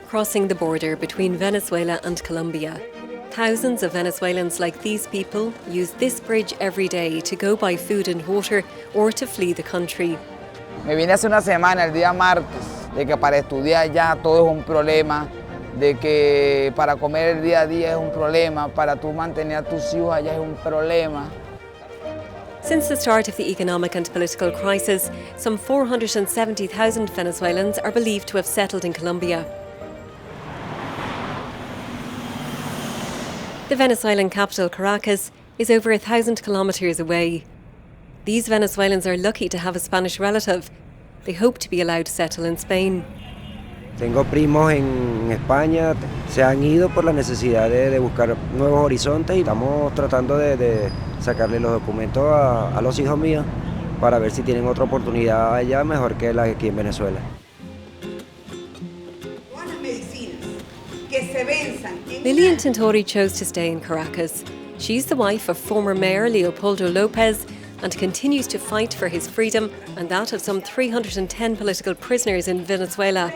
crossing the border between Venezuela and Colombia. Thousands of Venezuelans like these people use this bridge every day to go buy food and water or to flee the country. Me vine hace una semana, el día martes, de que para estudiar ya todo es un problema, de que para comer el día a día es un problema, para tú mantener a tus hijos allá es un problema. Since the start of the economic and political crisis, some 470,000 Venezuelans are believed to have settled in Colombia. The Venezuelan capital, Caracas, is over 1,000 kilometres away. These Venezuelans are lucky to have a Spanish relative. They hope to be allowed to settle in Spain. Tengo primos en España, se han ido por la necesidad de buscar nuevos horizontes y estamos tratando de sacarle los documentos a los hijos míos para ver si tienen otra oportunidad allá mejor que la aquí en Venezuela. Lilian Tintori chose to stay in Caracas. She's the wife of former Mayor Leopoldo López and continues to fight for his freedom and that of some 310 political prisoners in Venezuela.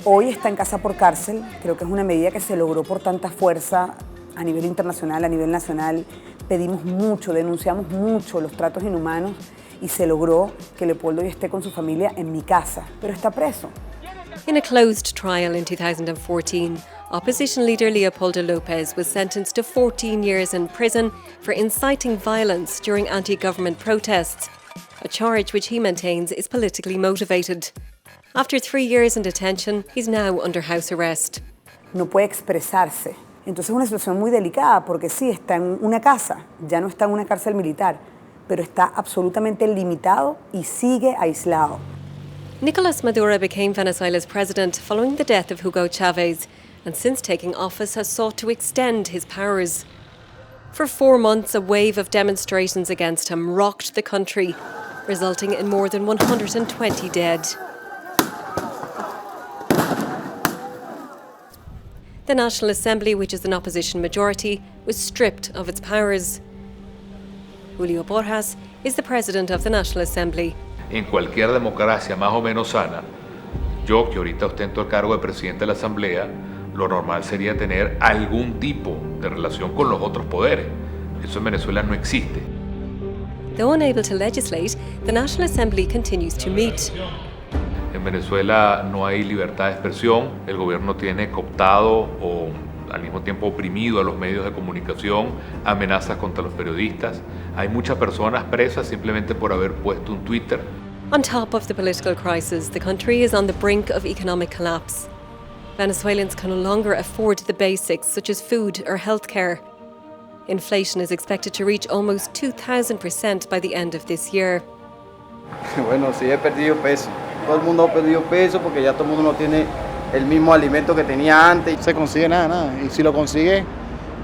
Hoy está en casa por cárcel. Creo que es una medida que se logró por tanta fuerza a nivel internacional, a nivel nacional. Pedimos mucho, denunciamos mucho los tratos inhumanos y se logró que Leopoldo esté con su familia en mi casa, pero está preso. In a closed trial in 2014, opposition leader Leopoldo López was sentenced to 14 years in prison for inciting violence during anti-government protests, a charge which he maintains is politically motivated. After 3 years in detention, he's now under house arrest. No puede expresarse. Entonces es una situación muy delicada porque sí, está en una casa, ya no está en una cárcel militar, pero está absolutamente limitado y sigue aislado. Nicolás Maduro became Venezuela's president following the death of Hugo Chávez, and since taking office has sought to extend his powers. For 4 months, a wave of demonstrations against him rocked the country, resulting in more than 120 dead. The National Assembly, which is an opposition majority, was stripped of its powers. Juilo Borges is the president of the National Assembly. En cualquier democracia más o menos sana, yo que ahorita ostento el cargo de presidente de la Asamblea, lo normal sería tener algún tipo de relación con los otros poderes. Eso en Venezuela no existe. Though unable to legislate, the National Assembly continues to meet. En Venezuela no hay libertad de expresión, el gobierno tiene cooptado o al mismo tiempo oprimido a los medios de comunicación, amenazas contra los periodistas. Hay muchas personas presas simplemente por haber puesto un Twitter. On top of the political crisis, the country is on the brink of economic collapse. Venezuelans can no longer afford the basics such as food or healthcare. Inflation is expected to reach almost 2,000% by the end of this year. Bueno, sí he perdido peso. Todo el mundo ha perdido peso porque ya todo el mundo no tiene el mismo alimento que tenía antes. No se consigue nada. Y si lo consigue,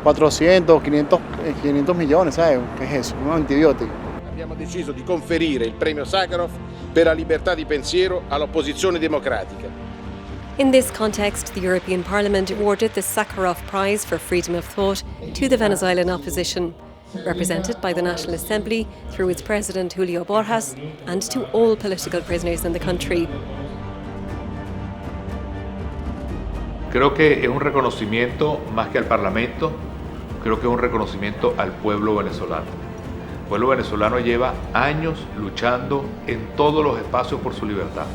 400, 500 millones, ¿sabes? ¿Qué es eso? Un antibiótico. Abbiamo deciso di conferire il premio Sakharov per la libertà di pensiero all'opposizione democratica. In this context, the European Parliament awarded the Sakharov Prize for Freedom of Thought to the Venezuelan opposition, represented by the National Assembly through its president Juilo Borges, and to all political prisoners in the country. Creo que es un reconocimiento más que al Parlamento, creo que es un reconocimiento al pueblo venezolano. El pueblo venezolano lleva años luchando en todos los espacios por su libertad.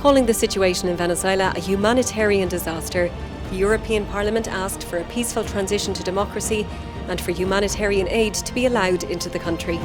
Calling the situation in Venezuela a humanitarian disaster, the European Parliament asked for a peaceful transition to democracy and for humanitarian aid to be allowed into the country.